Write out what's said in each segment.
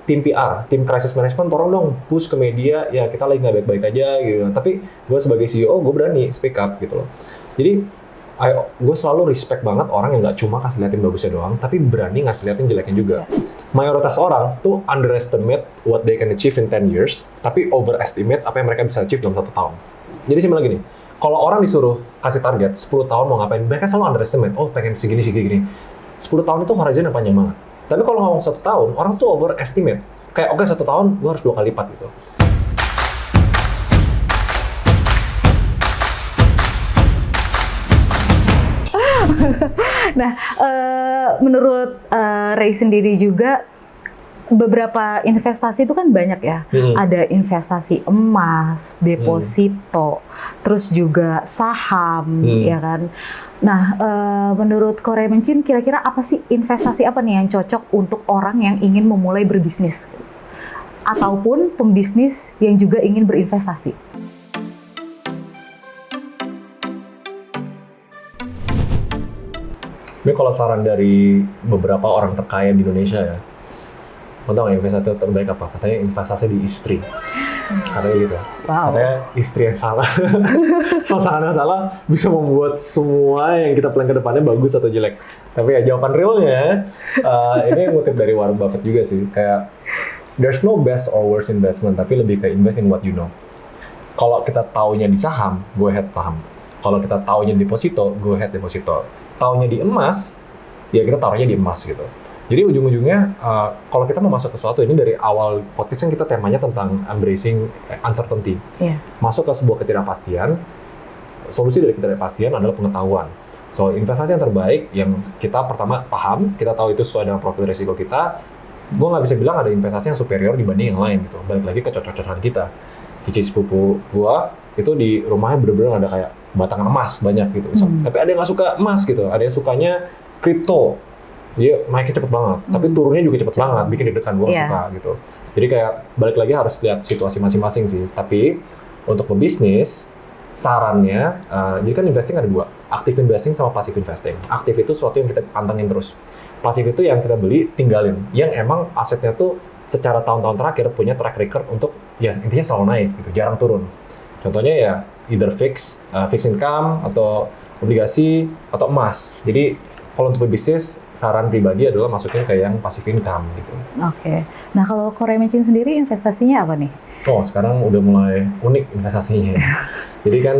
tim PR, tim crisis management, tolong dong push ke media, ya kita lagi nggak baik-baik aja gitu. Tapi gue sebagai CEO, gue berani speak up gitu loh. Jadi gue selalu respect banget orang yang nggak cuma kasih liatin bagusnya doang, tapi berani ngasih liatin jeleknya juga. Mayoritas orang tuh underestimate what they can achieve in 10 years, tapi overestimate apa yang mereka bisa achieve dalam 1 tahun. Jadi simpel lagi nih, kalau orang disuruh kasih target 10 tahun mau ngapain, mereka selalu underestimate, oh pengen segini. 10 tahun itu horizon yang panjang banget. Tapi kalau ngomong 1 tahun, orang tuh overestimate. Kayak oke 1 tahun, gue harus 2 kali lipat gitu. Nah, menurut Ray sendiri juga beberapa investasi itu kan banyak ya. Ada investasi emas, deposito, terus juga saham, ya kan. Nah, menurut Korea Mencin, kira-kira apa sih investasi apa nih yang cocok untuk orang yang ingin memulai berbisnis? Ataupun pembisnis yang juga ingin berinvestasi? Ini kalau saran dari beberapa orang terkaya di Indonesia ya, mau tau nggak investasi terbaik apa? Katanya investasi di istri. Katanya gitu. Wow. Katanya istri yang salah, pasangan yang salah bisa membuat semua yang kita plan ke depannya bagus atau jelek. Tapi ya jawaban realnya, ini ngutip dari Warren Buffett juga sih. Kayak, there's no best or worst investment, tapi lebih ke invest in what you know. Kalau kita taunya di saham, go ahead paham. Kalau kita taunya di deposito, go ahead deposito. Taunya di emas, ya kita taruhnya di emas gitu. Jadi ujung-ujungnya, kalau kita mau masuk ke sesuatu, ini dari awal podcast kan kita temanya tentang embracing uncertainty. Yeah. Masuk ke sebuah ketidakpastian, solusi dari ketidakpastian adalah pengetahuan. So, investasi yang terbaik, yang kita pertama paham, kita tahu itu sesuai dengan profil risiko kita, gue nggak bisa bilang ada investasi yang superior dibanding yang lain gitu. Balik lagi ke cocok-cocokan kita. Cici sepupu gue, itu di rumahnya bener-bener ada kayak batangan emas banyak gitu. Tapi ada yang nggak suka emas gitu, ada yang sukanya kripto. Dia naiknya cepet banget, tapi turunnya juga cepet banget, bikin deg-degan, gue nggak suka gitu. Jadi kayak balik lagi harus lihat situasi masing-masing sih. Tapi untuk pebisnis, sarannya, jadi kan investing ada 2, active investing sama passive investing. Aktif itu sesuatu yang kita pantengin terus. Pasif itu yang kita beli, tinggalin. Yang emang asetnya tuh secara tahun-tahun terakhir punya track record untuk, ya intinya selalu naik gitu, jarang turun. Contohnya ya either fixed income atau obligasi atau emas. Jadi kalau untuk berbisnis, saran pribadi adalah masukin ke yang passive income gitu. Oke. Nah kalau Korea Mencin sendiri investasinya apa nih? Oh sekarang udah mulai unik investasinya. Jadi kan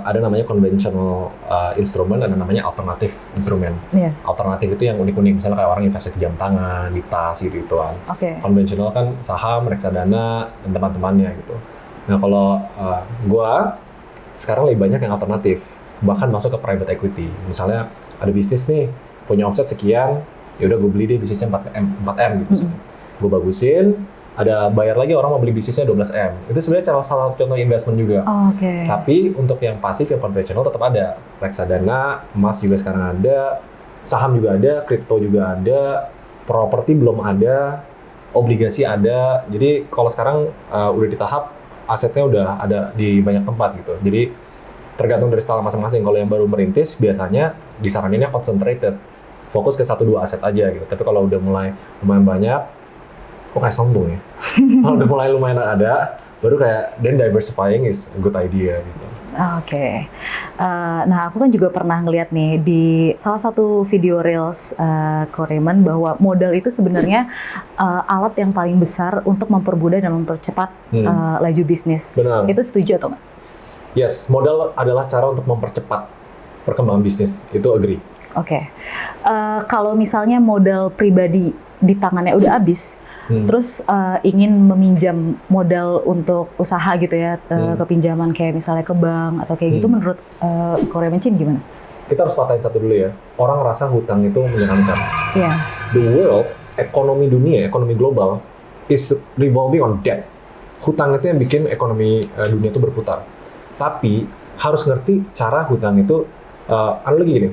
ada namanya conventional instrument, ada namanya alternatif instrumen. Yeah. Alternatif itu yang unik-unik, misalnya kayak orang investasi di jam tangan, di tas gitu-gituan. Konvensional kan saham, reksadana, dan teman-temannya gitu. Nah kalau gua sekarang lebih banyak yang alternatif, bahkan masuk ke private equity. Misalnya ada bisnis nih, punya omset sekian, ya udah gue beli deh bisnisnya 4M gitu. Gue bagusin, ada bayar lagi orang mau beli bisnisnya 12M. Itu sebenarnya salah satu contoh investment juga. Tapi untuk yang pasif, yang konvensional tetap ada. Reksadana, emas juga sekarang ada, saham juga ada, kripto juga ada, properti belum ada, obligasi ada. Jadi kalau sekarang udah di tahap asetnya udah ada di banyak tempat gitu. Jadi tergantung dari style masing-masing. Kalau yang baru merintis, biasanya disaraninnya concentrated, fokus ke 1-2 aset aja gitu. Tapi kalau udah mulai lumayan banyak, kok kayak sombong ya? Kalau udah mulai lumayan ada, baru kayak then diversifying is a good idea gitu. Oke. Nah aku kan juga pernah ngeliat nih di salah satu video reels Koreman bahwa modal itu sebenarnya alat yang paling besar untuk mempermudah dan mempercepat laju bisnis. Benar. Itu setuju atau nggak? Yes, modal adalah cara untuk mempercepat perkembangan bisnis. Itu agree. Oke. Kalau misalnya modal pribadi di tangannya udah habis, terus ingin meminjam modal untuk usaha gitu ya, kepinjaman kayak misalnya ke bank atau kayak gitu, menurut Korea Mencin gimana? Kita harus patahin satu dulu ya. Orang rasa hutang itu menyenangkan. Yeah. The world, ekonomi dunia, ekonomi global is revolving on debt. Hutang itu yang bikin ekonomi dunia itu berputar. Tapi harus ngerti cara hutang itu, lagi gini,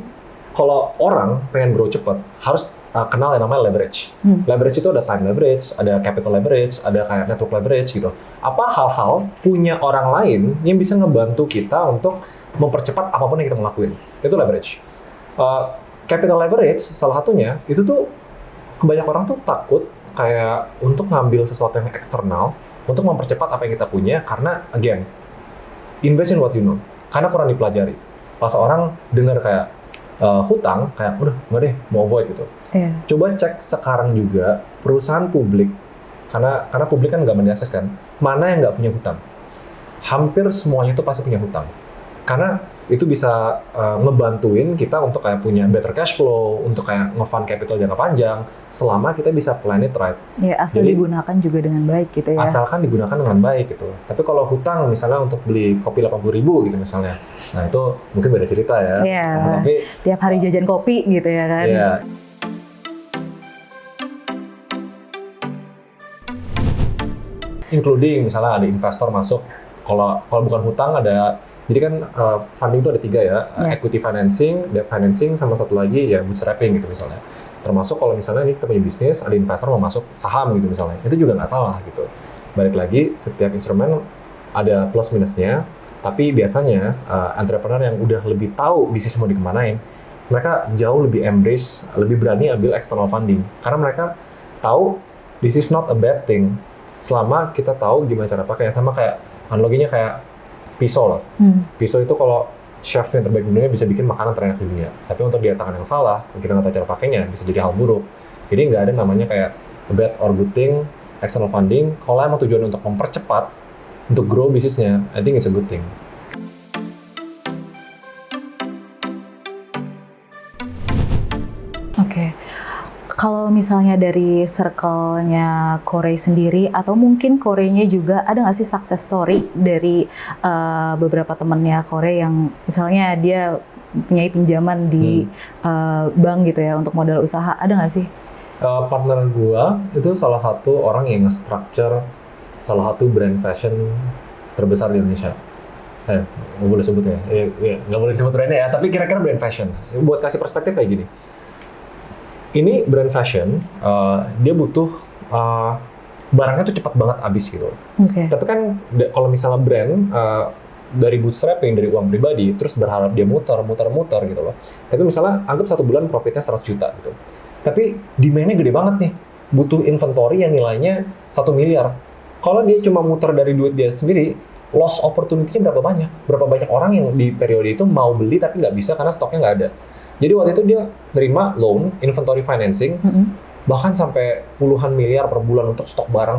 kalau orang pengen grow cepat, harus kenal yang namanya leverage. Leverage itu ada time leverage, ada capital leverage, ada kayak network leverage gitu. Apa hal-hal punya orang lain yang bisa ngebantu kita untuk mempercepat apapun yang kita mau lakuin. Itu leverage. Capital leverage salah satunya, itu tuh kebanyakan orang tuh takut kayak untuk ngambil sesuatu yang eksternal untuk mempercepat apa yang kita punya, karena again, invest in what you know. Karena kurang dipelajari. Pas orang dengar kayak hutang, kayak udah nggak deh, mau avoid gitu. Coba cek sekarang juga perusahaan publik, karena publik kan nggak mendiakses kan, mana yang nggak punya hutang. Hampir semuanya itu pasti punya hutang. Karena itu bisa ngebantuin kita untuk kayak punya better cash flow, untuk kayak nge-fund capital jangka panjang, selama kita bisa plan it right. Ya, asal jadi, digunakan juga dengan baik gitu ya. Asalkan digunakan dengan baik gitu. Tapi kalau hutang misalnya untuk beli kopi 80.000 gitu misalnya, nah itu mungkin beda cerita ya. Iya, tapi tiap hari jajan kopi gitu ya kan. Iya. Including misalnya ada investor masuk, kalau bukan hutang ada, jadi kan funding itu ada 3 ya, equity financing, debt financing, sama satu lagi ya bootstrapping gitu misalnya. Termasuk kalau misalnya ini kita punya bisnis, ada investor mau masuk saham gitu misalnya, itu juga nggak salah gitu. Balik lagi, setiap instrumen ada plus minusnya, tapi biasanya entrepreneur yang udah lebih tahu bisnis mau dikemanain, mereka jauh lebih embrace, lebih berani ambil external funding. Karena mereka tahu this is not a bad thing, selama kita tahu gimana cara pakai. Sama kayak analoginya kayak pisau lah. Pisau itu kalau chef yang terbaik di dunia bisa bikin makanan terenak di dunia. Tapi untuk dia tangan yang salah, kita nggak tahu cara pakainya, bisa jadi hal buruk. Jadi nggak ada namanya kayak bad or good thing, external funding. Kalau emang tujuan untuk mempercepat, untuk grow bisnisnya, I think it's a good thing. Oke. Kalau misalnya dari circle-nya Corey sendiri, atau mungkin Corey-nya juga, ada nggak sih success story dari beberapa temennya Corey yang misalnya dia punya pinjaman di bank gitu ya untuk modal usaha, ada nggak sih? Partner gua itu salah satu orang yang nge-structure salah satu brand fashion terbesar di Indonesia. Nggak boleh sebut ya, nggak boleh sebut brandnya ya, tapi kira-kira brand fashion. Buat kasih perspektif kayak gini. Ini brand fashion, dia butuh barangnya tuh cepat banget habis gitu. Tapi kan kalau misalnya brand dari bootstrapping, dari uang pribadi, terus berharap dia muter gitu loh. Tapi misalnya anggap 1 bulan profitnya 100 juta gitu. Tapi demand-nya gede banget nih, butuh inventory yang nilainya 1 miliar. Kalau dia cuma muter dari duit dia sendiri, loss opportunity-nya berapa banyak? Berapa banyak orang yang di periode itu mau beli tapi nggak bisa karena stoknya nggak ada. Jadi waktu itu dia nerima loan, inventory financing, bahkan sampai puluhan miliar per bulan untuk stok barang.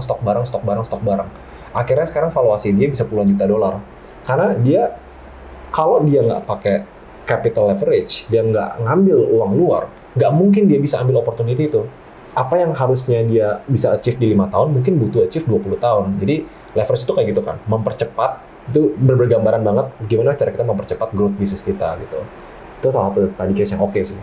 Akhirnya sekarang valuasi dia bisa puluhan juta dolar. Karena dia, kalau dia nggak pakai capital leverage, dia nggak ngambil uang luar, nggak mungkin dia bisa ambil opportunity itu. Apa yang harusnya dia bisa achieve di 5 tahun, mungkin butuh achieve 20 tahun. Jadi leverage itu kayak gitu kan, mempercepat, itu bergambaran banget gimana cara kita mempercepat growth bisnis kita gitu. Itu salah satu study case yang oke sih.